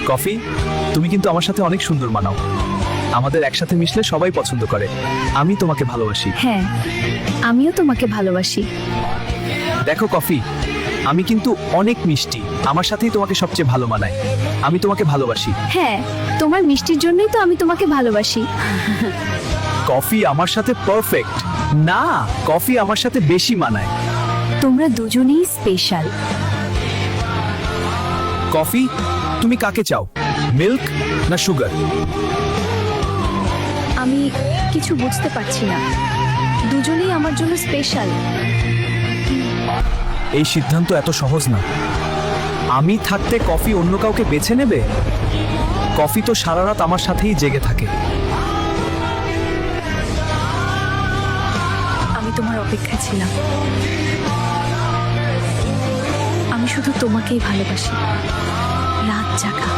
Coffee, তুমি কিন্তু আমার সাথে অনেক সুন্দর মানাও। আমাদের একসাথে মিশলে সবাই পছন্দ করে। আমি তোমাকে ভালোবাসি। হ্যাঁ, আমিও তোমাকে ভালোবাসি। দেখো কফি, আমি কিন্তু অনেক মিষ্টি। আমার সাথেই তোমাকে সবচেয়ে ভালো মানায়। আমি তোমাকে ভালোবাসি। হ্যাঁ, তোমার মিষ্টির জন্যই তো আমি তোমাকে ভালোবাসি। কফি আমার সাথে পারফেক্ট। না, কফি আমার সাথে বেশি মানায়। তোমরা দুজনেই স্পেশাল। কফি, তুমি কাকে চাও, মিল্ক না সুগার? আমি কিছু বুঝতে পারছি না। দুজনেই আমার জন্য স্পেশাল। এই সিদ্ধান্ত এত সহজ না। আমি থাকতে কফি অন্য কাউকে বেছে নেবে? কফি তো সারা রাত আমার সাথেই জেগে থাকে। আমি তোমার অপেক্ষায় ছিলাম। আমি শুধু তোমাকেই ভালোবাসি। রাত জাগা।